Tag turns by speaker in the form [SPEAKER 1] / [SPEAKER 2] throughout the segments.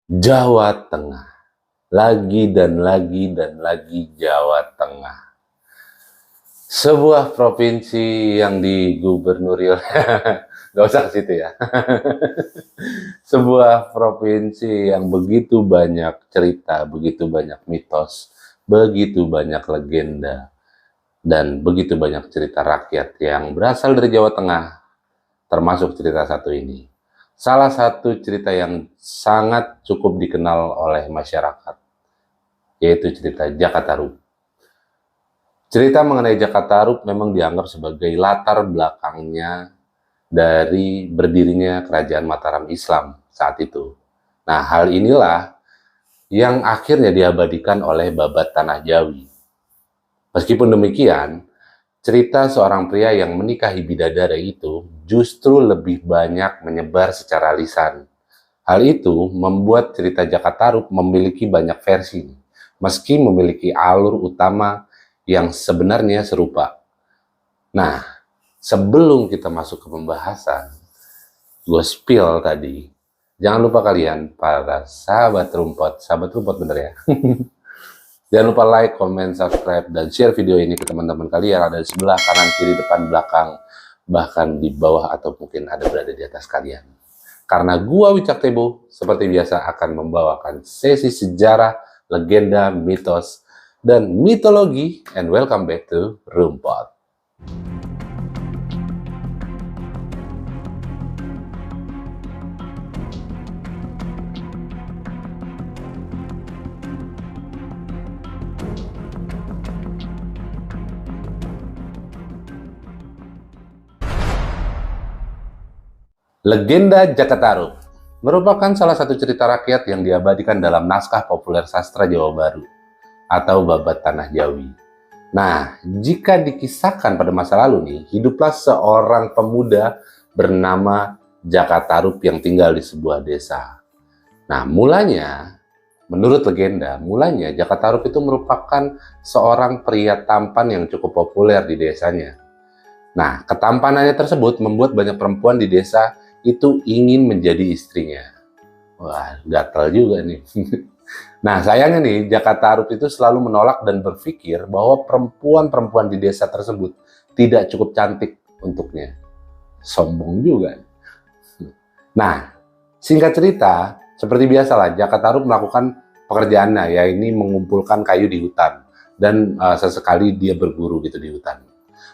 [SPEAKER 1] Jawa Tengah. Lagi dan lagi dan lagi Jawa Tengah. Sebuah provinsi yang digubernuri oleh gak usah ke situ ya. Sebuah provinsi yang begitu banyak cerita, begitu banyak mitos, begitu banyak legenda, dan begitu banyak cerita rakyat yang berasal dari Jawa Tengah, termasuk cerita satu ini. Salah satu cerita yang sangat cukup dikenal oleh masyarakat, yaitu cerita Jakataru. Cerita mengenai Jakataru memang dianggap sebagai latar belakangnya dari berdirinya kerajaan Mataram Islam saat itu. Nah, hal inilah yang akhirnya diabadikan oleh Babat Tanah Jawi. Meskipun demikian, cerita seorang pria yang menikahi bidadari itu justru lebih banyak menyebar secara lisan. Hal itu membuat cerita Jakataru memiliki banyak versi, meski memiliki alur utama yang sebenarnya serupa. Nah, sebelum kita masuk ke pembahasan, gue spill tadi, jangan lupa kalian, para sahabat rumput bener ya. Jangan lupa like, comment, subscribe, dan share video ini ke teman-teman kalian ada di sebelah kanan, kiri, depan, belakang, bahkan di bawah atau mungkin ada berada di atas kalian. Karena gua Wicak Tebo, seperti biasa akan membawakan sesi sejarah, legenda, mitos, dan mitologi, and welcome back to Rumput. Legenda Jakataru merupakan salah satu cerita rakyat yang diabadikan dalam naskah populer sastra Jawa Baru atau Babat Tanah Jawi. Nah, jika dikisahkan pada masa lalu nih, hiduplah seorang pemuda bernama Jakataru yang tinggal di sebuah desa. Nah, menurut legenda, Jakataru itu merupakan seorang pria tampan yang cukup populer di desanya. Nah, ketampanannya tersebut membuat banyak perempuan di desa itu ingin menjadi istrinya. Wah, gatal juga nih. Nah, sayangnya nih, Jakataru itu selalu menolak dan berpikir bahwa perempuan-perempuan di desa tersebut tidak cukup cantik untuknya. Sombong juga. Nah, singkat cerita, seperti biasalah, Jakataru melakukan pekerjaannya, yaitu mengumpulkan kayu di hutan. Dan sesekali dia berburu gitu di hutan.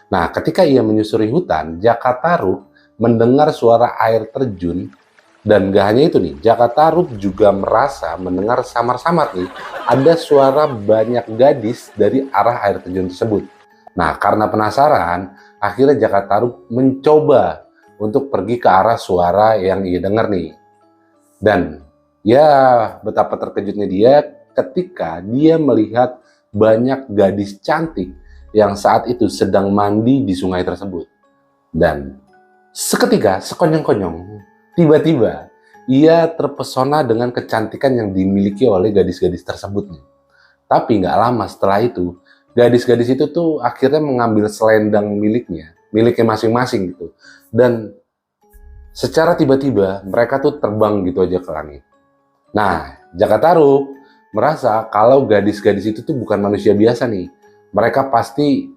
[SPEAKER 1] Nah, ketika ia menyusuri hutan, Jakataru mendengar suara air terjun, dan gak hanya itu nih, Jakataru juga merasa mendengar samar-samar nih, ada suara banyak gadis dari arah air terjun tersebut. Nah, karena penasaran, akhirnya Jakataru mencoba untuk pergi ke arah suara yang ia dengar nih. Dan ya, betapa terkejutnya dia ketika dia melihat banyak gadis cantik yang saat itu sedang mandi di sungai tersebut. Dan seketika, sekonyong-konyong, tiba-tiba ia terpesona dengan kecantikan yang dimiliki oleh gadis-gadis tersebut. Tapi nggak lama setelah itu, gadis-gadis itu tuh akhirnya mengambil selendang miliknya masing-masing gitu. Dan secara tiba-tiba mereka tuh terbang gitu aja ke langit. Nah, Jakataru merasa kalau gadis-gadis itu tuh bukan manusia biasa nih. Mereka pasti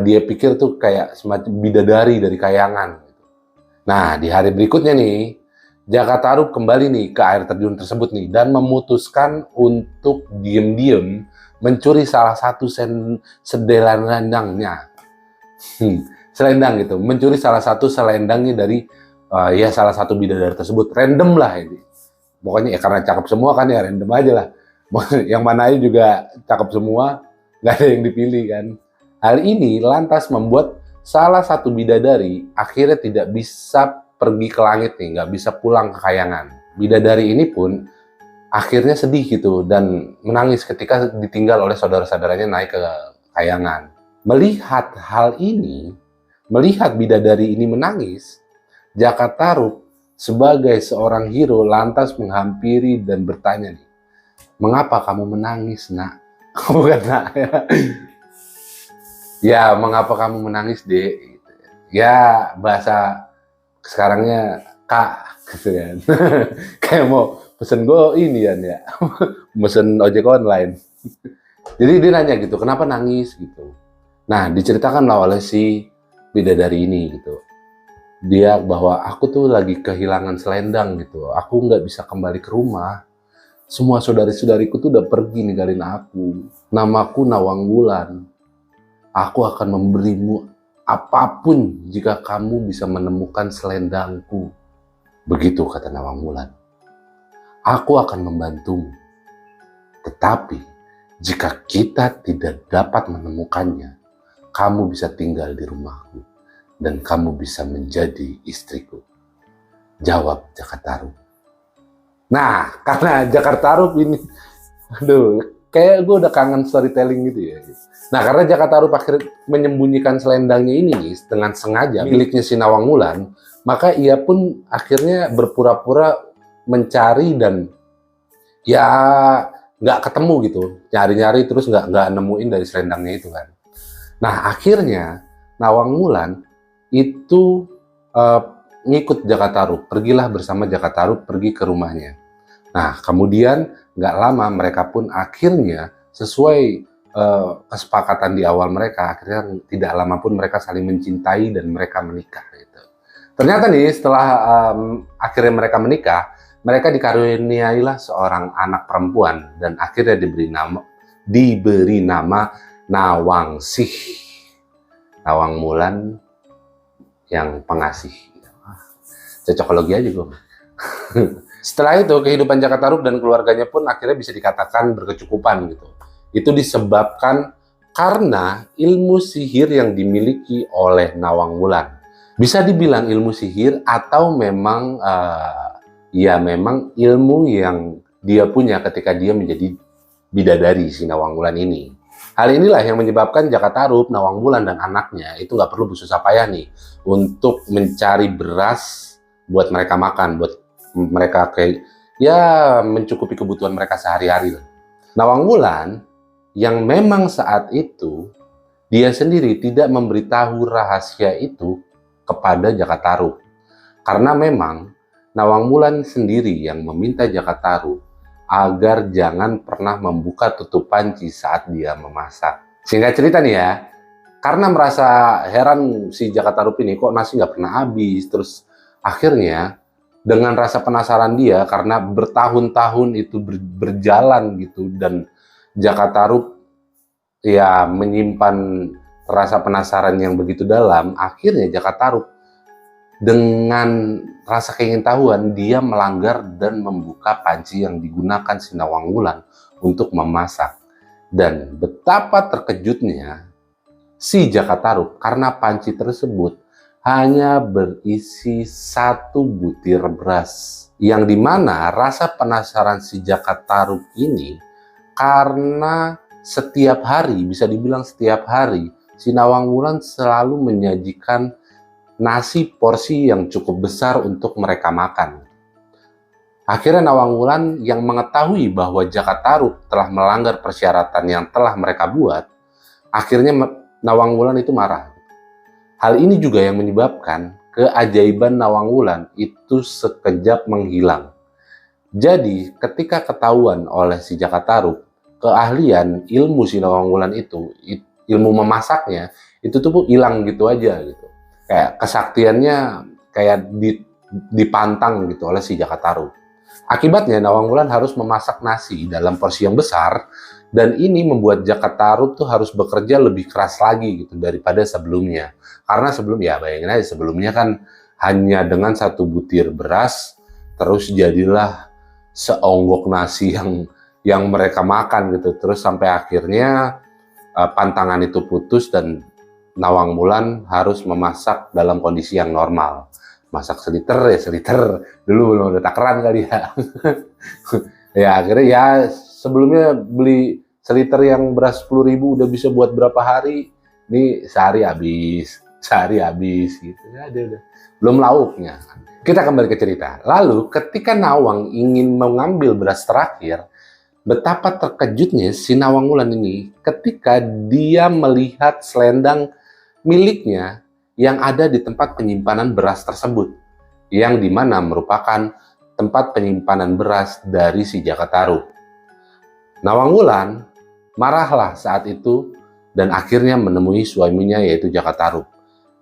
[SPEAKER 1] dia pikir tuh kayak semacam bidadari dari kayangan. Nah, di hari berikutnya nih, Jakataru kembali nih ke air terjun tersebut nih dan memutuskan untuk diam-diam mencuri salah satu selendangnya. Selendang gitu, mencuri salah satu selendangnya dari ya salah satu bidadari tersebut. Random lah ini. Pokoknya ya karena cakep semua kan ya random aja lah. Yang mana aja juga cakep semua, nggak ada yang dipilih kan. Hal ini lantas membuat salah satu bidadari akhirnya tidak bisa pergi ke langit nih, nggak bisa pulang ke kayangan. Bidadari ini pun akhirnya sedih gitu dan menangis ketika ditinggal oleh saudara-saudaranya naik ke kayangan. Melihat hal ini, melihat bidadari ini menangis, Jakataru sebagai seorang hero lantas menghampiri dan bertanya nih, "Mengapa kamu menangis, nak?" Bukan nak ya. Ya, mengapa kamu menangis, Dek? Ya, bahasa sekarangnya Kak, gitu kan. Kayak mau pesen gue ini ya, mesen ojek online. Jadi dia nanya gitu, kenapa nangis gitu. Nah, diceritakan lah oleh si bidadari ini gitu. Dia bahwa aku tuh lagi kehilangan selendang gitu. Aku nggak bisa kembali ke rumah. Semua saudari-saudariku tuh udah pergi ninggalin aku. Namaku Nawang Wulan. Aku akan memberimu apapun jika kamu bisa menemukan selendangku. Begitu kata Nawang Wulan. Aku akan membantumu. Tetapi jika kita tidak dapat menemukannya, kamu bisa tinggal di rumahku dan kamu bisa menjadi istriku. Jawab Jakartarup. Nah, karena Jakartarup ini, aduh, kayak gue udah kangen storytelling gitu ya. Nah, karena Jakartarup akhirnya menyembunyikan selendangnya ini dengan sengaja miliknya si Nawang Wulan, maka ia pun akhirnya berpura-pura mencari dan ya nggak ketemu gitu, nyari-nyari terus nggak nemuin dari selendangnya itu kan. Nah, akhirnya Nawang Wulan itu ngikut Jakartarup, pergilah bersama Jakartarup pergi ke rumahnya. Nah, kemudian nggak lama mereka pun akhirnya sesuai kesepakatan di awal mereka, akhirnya tidak lama pun mereka saling mencintai dan mereka menikah gitu. Ternyata nih setelah akhirnya mereka menikah, mereka dikaruniailah seorang anak perempuan dan akhirnya diberi nama Nawangsih. Nawang Wulan yang pengasih. Cocokologi aja gue. Setelah itu kehidupan Jakartarup dan keluarganya pun akhirnya bisa dikatakan berkecukupan gitu. Itu disebabkan karena ilmu sihir yang dimiliki oleh Nawang Wulan. Bisa dibilang ilmu sihir atau memang ya memang ilmu yang dia punya ketika dia menjadi bidadari si Nawang Wulan ini. Hal inilah yang menyebabkan Jakartarup, Nawang Wulan dan anaknya itu nggak perlu bersusah payah nih untuk mencari beras buat mereka makan, buat mereka kayak ya mencukupi kebutuhan mereka sehari-hari. Nawang Wulan yang memang saat itu dia sendiri tidak memberitahu rahasia itu kepada Jakartarup. Karena memang Nawang Wulan sendiri yang meminta Jakartarup agar jangan pernah membuka tutup panci saat dia memasak. Singkat cerita nih ya, karena merasa heran si Jakartarup ini kok nasi nggak pernah habis, terus akhirnya dengan rasa penasaran dia karena bertahun-tahun itu berjalan gitu dan Jakartarup ya menyimpan rasa penasaran yang begitu dalam, akhirnya Jakartarup dengan rasa keingintahuan dia melanggar dan membuka panci yang digunakan si Nawang Wulan untuk memasak. Dan betapa terkejutnya si Jakartarup karena panci tersebut hanya berisi 1 butir beras. Yang dimana rasa penasaran si Jakartarup ini karena setiap hari, bisa dibilang setiap hari, si Nawang Wulan selalu menyajikan nasi porsi yang cukup besar untuk mereka makan. Akhirnya Nawang Wulan yang mengetahui bahwa Jakartarup telah melanggar persyaratan yang telah mereka buat, akhirnya Nawang Wulan itu marah. Hal ini juga yang menyebabkan keajaiban Nawang Wulan itu sekejap menghilang. Jadi ketika ketahuan oleh si Jakartarup, keahlian ilmu si Nawang Wulan itu, ilmu memasaknya, itu tuh hilang gitu aja gitu. Kayak kesaktiannya kayak dipantang gitu oleh si Jakartarup. Akibatnya Nawang Wulan harus memasak nasi dalam porsi yang besar dan ini membuat Jakartarup tuh harus bekerja lebih keras lagi gitu daripada sebelumnya. Karena bayangin aja sebelumnya kan hanya dengan 1 butir beras terus jadilah seonggok nasi yang mereka makan gitu. Terus sampai akhirnya pantangan itu putus dan Nawang Wulan harus memasak dalam kondisi yang normal. Masak seliter ya seliter, dulu belum ada takaran kali ya. Ya akhirnya ya sebelumnya beli seliter yang beras 10.000 udah bisa buat berapa hari, ini sehari habis gitu ya, udah. Belum lauknya. Kita kembali ke cerita. Lalu ketika Nawang ingin mengambil beras terakhir, betapa terkejutnya si Nawang Wulan ini ketika dia melihat selendang miliknya yang ada di tempat penyimpanan beras tersebut, yang dimana merupakan tempat penyimpanan beras dari si Jakatarup. Nawang Wulan marahlah saat itu dan akhirnya menemui suaminya yaitu Jakatarup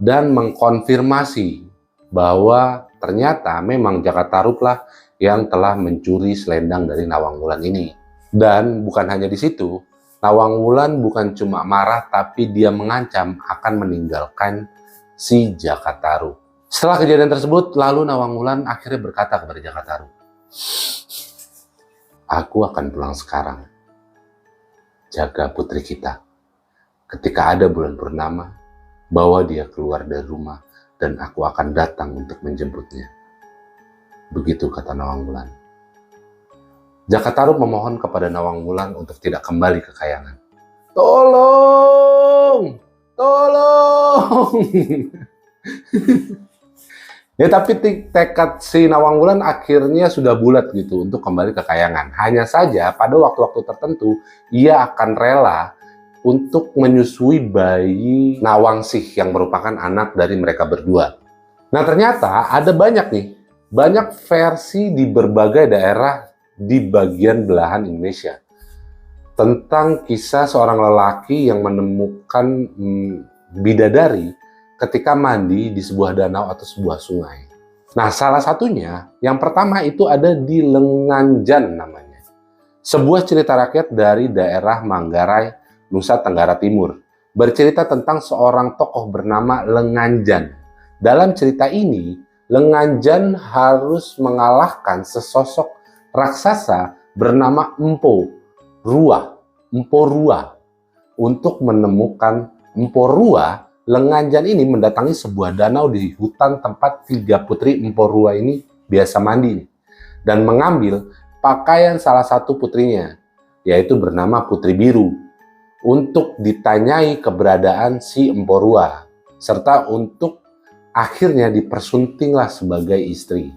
[SPEAKER 1] dan mengkonfirmasi bahwa ternyata memang Jakatarup lah yang telah mencuri selendang dari Nawang Wulan ini. Dan bukan hanya di situ, Nawang Wulan bukan cuma marah tapi dia mengancam akan meninggalkan si Jakatarup. Setelah kejadian tersebut, lalu Nawang Wulan akhirnya berkata kepada Jakatarup, "Aku akan pulang sekarang. Jaga putri kita. Ketika ada bulan purnama, bawa dia keluar dari rumah dan aku akan datang untuk menjemputnya." Begitu kata Nawang Wulan. Jakatarup memohon kepada Nawang Wulan untuk tidak kembali ke Kayangan. Tolong! Tolong! Ya, tapi tekad si Nawang Wulan akhirnya sudah bulat gitu untuk kembali ke Kayangan. Hanya saja pada waktu-waktu tertentu ia akan rela untuk menyusui bayi Nawangsih yang merupakan anak dari mereka berdua. Nah, ternyata ada banyak versi di berbagai daerah di bagian belahan Indonesia tentang kisah seorang lelaki yang menemukan bidadari ketika mandi di sebuah danau atau sebuah sungai. Nah, salah satunya, yang pertama itu ada di Lenganjan namanya. Sebuah cerita rakyat dari daerah Manggarai, Nusa Tenggara Timur. Bercerita tentang seorang tokoh bernama Lenganjan. Dalam cerita ini, Lenganjan harus mengalahkan sesosok raksasa bernama Empo Rua. Untuk menemukan Empo Rua, Lenganjan ini mendatangi sebuah danau di hutan tempat 3 putri Empo Rua ini biasa mandi dan mengambil pakaian salah satu putrinya, yaitu bernama Putri Biru, untuk ditanyai keberadaan si Empo Rua, serta untuk akhirnya dipersuntinglah sebagai istri.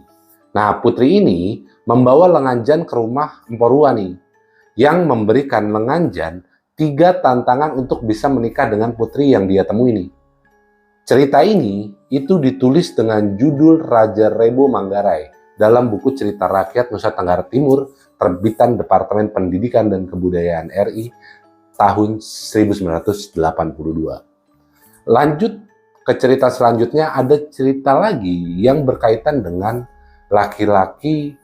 [SPEAKER 1] Nah, putri ini membawa Lenganjan ke rumah Empo Rua nih, yang memberikan Lenganjan 3 tantangan untuk bisa menikah dengan putri yang dia temui ini. Cerita ini itu ditulis dengan judul Raja Rebo Manggarai dalam buku cerita rakyat Nusa Tenggara Timur terbitan Departemen Pendidikan dan Kebudayaan RI tahun 1982. Lanjut ke cerita selanjutnya, ada cerita lagi yang berkaitan dengan laki-laki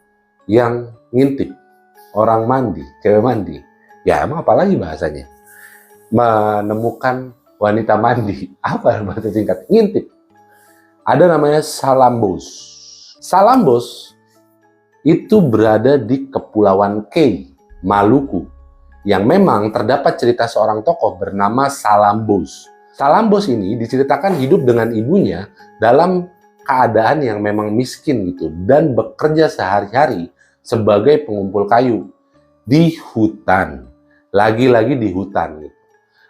[SPEAKER 1] yang ngintip orang mandi, cewek mandi. Ya, emang apalagi bahasanya? Menemukan wanita mandi. Apa bahasa singkat? Ngintip. Ada namanya Salambos. Salambos itu berada di Kepulauan Kei, Maluku, yang memang terdapat cerita seorang tokoh bernama Salambos. Salambos ini diceritakan hidup dengan ibunya dalam keadaan yang memang miskin gitu dan bekerja sehari-hari sebagai pengumpul kayu di hutan, lagi-lagi di hutan gitu,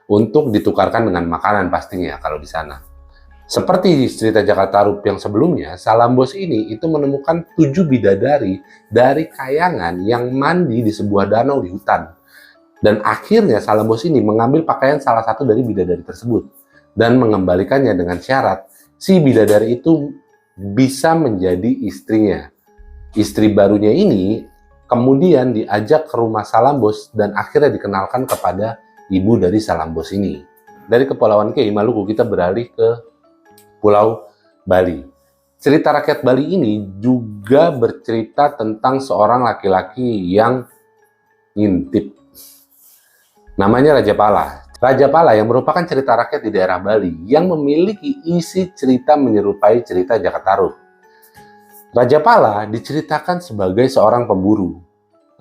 [SPEAKER 1] untuk ditukarkan dengan makanan pastinya kalau di sana. Seperti cerita Jakatarup yang sebelumnya, Salambos ini itu menemukan 7 bidadari dari Kayangan yang mandi di sebuah danau di hutan. Dan akhirnya Salambos ini mengambil pakaian salah satu dari bidadari tersebut dan mengembalikannya dengan syarat si bidadari itu bisa menjadi istrinya. Istri barunya ini kemudian diajak ke rumah Salambos dan akhirnya dikenalkan kepada ibu dari Salambos ini. Dari Kepulauan Kei, Maluku, kita beralih ke Pulau Bali. Cerita rakyat Bali ini juga bercerita tentang seorang laki-laki yang ngintip. Namanya Raja Pala. Raja Pala yang merupakan cerita rakyat di daerah Bali yang memiliki isi cerita menyerupai cerita Jakatarup. Raja Pala diceritakan sebagai seorang pemburu.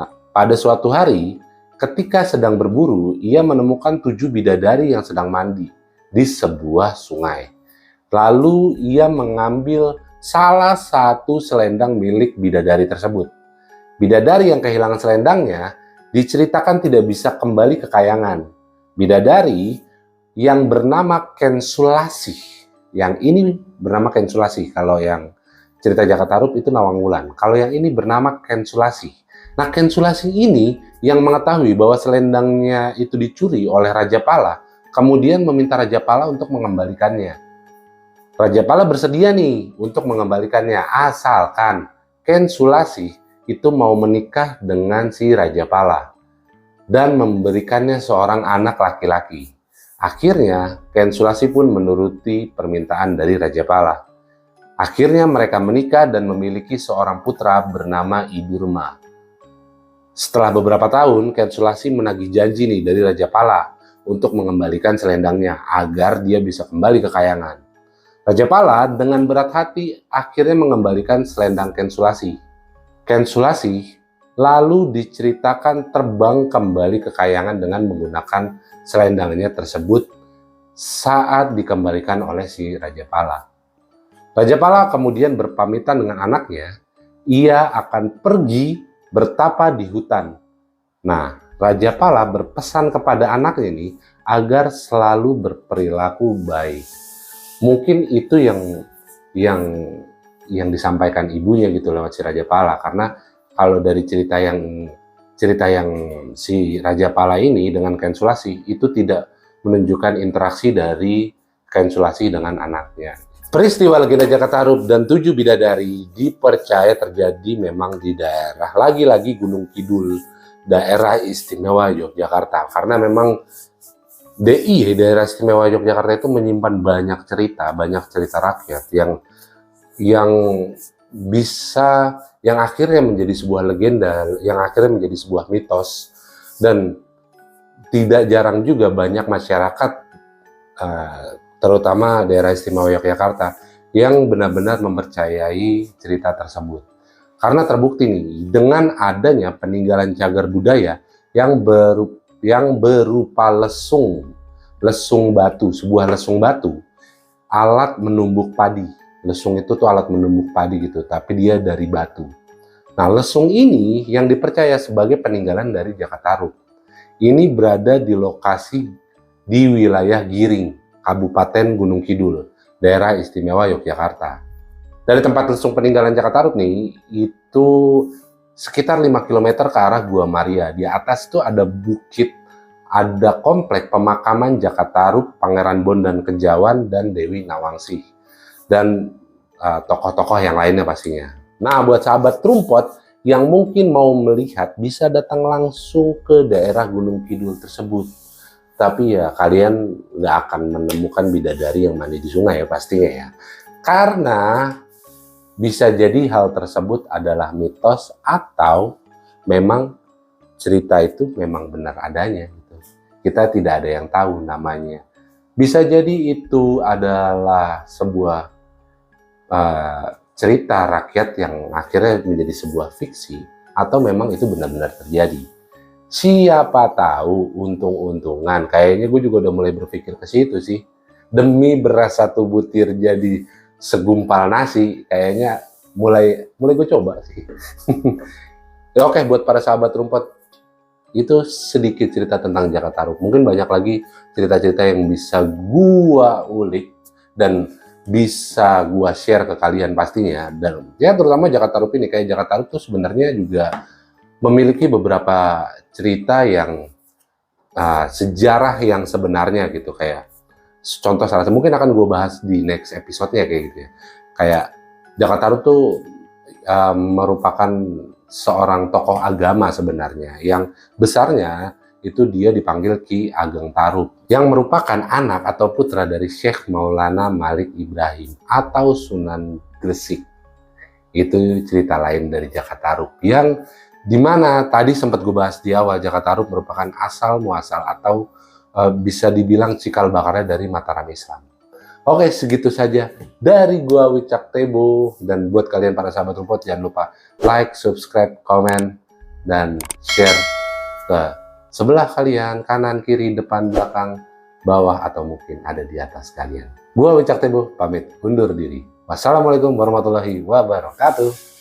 [SPEAKER 1] Nah, pada suatu hari, ketika sedang berburu, ia menemukan 7 bidadari yang sedang mandi di sebuah sungai. Lalu ia mengambil salah satu selendang milik bidadari tersebut. Bidadari yang kehilangan selendangnya diceritakan tidak bisa kembali ke Kayangan. Bidadari yang bernama Kensulasih, yang ini bernama Kensulasih, kalau yang cerita Jakatarup itu Nawang Wulan. Kalau yang ini bernama Kensulasih. Nah, Kensulasih ini yang mengetahui bahwa selendangnya itu dicuri oleh Raja Pala, kemudian meminta Raja Pala untuk mengembalikannya. Raja Pala bersedia nih untuk mengembalikannya, asalkan Ken Sulasi itu mau menikah dengan si Raja Pala dan memberikannya seorang anak laki-laki. Akhirnya Ken Sulasi pun menuruti permintaan dari Raja Pala. Akhirnya mereka menikah dan memiliki seorang putra bernama Idurma. Setelah beberapa tahun, Ken Sulasi menagih janji nih dari Raja Pala untuk mengembalikan selendangnya agar dia bisa kembali ke kayangan. Raja Pala dengan berat hati akhirnya mengembalikan selendang Ken Sulasi. Ken Sulasi lalu diceritakan terbang kembali ke kayangan dengan menggunakan selendangnya tersebut saat dikembalikan oleh si Raja Pala. Raja Pala kemudian berpamitan dengan anaknya, ia akan pergi bertapa di hutan. Nah, Raja Pala berpesan kepada anaknya ini agar selalu berperilaku baik. Mungkin itu yang disampaikan ibunya gitu lewat si Raja Pala, karena kalau dari cerita yang si Raja Pala ini dengan Ken Sulasi itu tidak menunjukkan interaksi dari Ken Sulasi dengan anaknya. Peristiwa legenda Jakatarup dan 7 bidadari dipercaya terjadi memang di daerah lagi-lagi Gunung Kidul, daerah istimewa Yogyakarta, karena memang DI daerah istimewa Yogyakarta itu menyimpan banyak cerita rakyat yang akhirnya menjadi sebuah legenda, yang akhirnya menjadi sebuah mitos. Dan tidak jarang juga banyak masyarakat, terutama daerah istimewa Yogyakarta, yang benar-benar mempercayai cerita tersebut. Karena terbukti nih, dengan adanya peninggalan cagar budaya yang berupa lesung batu, sebuah lesung batu, alat menumbuk padi. Lesung itu tuh alat menumbuk padi gitu, tapi dia dari batu. Nah, lesung ini yang dipercaya sebagai peninggalan dari Jakatarup. Ini berada di lokasi di wilayah Giring, Kabupaten Gunung Kidul, daerah istimewa Yogyakarta. Dari tempat lesung peninggalan Jakatarup nih, itu sekitar 5 km ke arah Gua Maria. Di atas itu ada bukit, ada komplek pemakaman Jakatarup, Pangeran Bondan Kejawan, dan Dewi Nawangsih. Dan tokoh-tokoh yang lainnya pastinya. Nah, buat sahabat Trumpot yang mungkin mau melihat, bisa datang langsung ke daerah Gunung Kidul tersebut. Tapi ya kalian nggak akan menemukan bidadari yang mandi di sungai ya pastinya ya. Karena bisa jadi hal tersebut adalah mitos atau memang cerita itu memang benar adanya gitu. Kita tidak ada yang tahu namanya. Bisa jadi itu adalah sebuah cerita rakyat yang akhirnya menjadi sebuah fiksi, atau memang itu benar-benar terjadi. Siapa tahu untung-untungan. Kayaknya gue juga udah mulai berpikir ke situ sih. Demi beras 1 butir jadi segumpal nasi, kayaknya mulai gue coba sih. Ya, oke, buat para sahabat Rumput, itu sedikit cerita tentang Jakatarup. Mungkin banyak lagi cerita-cerita yang bisa gua ulik dan bisa gua share ke kalian pastinya. Dan ya terutama Jakatarup ini, kayak Jakatarup tuh sebenarnya juga memiliki beberapa cerita yang sejarah yang sebenarnya gitu. Kayak contoh salah satu mungkin akan gue bahas di next episode-nya kayak gitu ya. Kayak Jakatarup tuh merupakan seorang tokoh agama sebenarnya, yang besarnya itu dia dipanggil Ki Ageng Tarup, yang merupakan anak atau putra dari Syekh Maulana Malik Ibrahim atau Sunan Gresik. Itu cerita lain dari Jakatarup, yang dimana tadi sempat gue bahas di awal. Jakatarup merupakan asal muasal atau bisa dibilang cikal bakarnya dari Mataram Islam. Oke, segitu saja dari gua Wicak Tebo. Dan buat kalian para sahabat Rumput, jangan lupa like, subscribe, komen, dan share ke sebelah kalian, kanan, kiri, depan, belakang, bawah, atau mungkin ada di atas kalian. Gua Wicak Tebo pamit undur diri. Wassalamualaikum warahmatullahi wabarakatuh.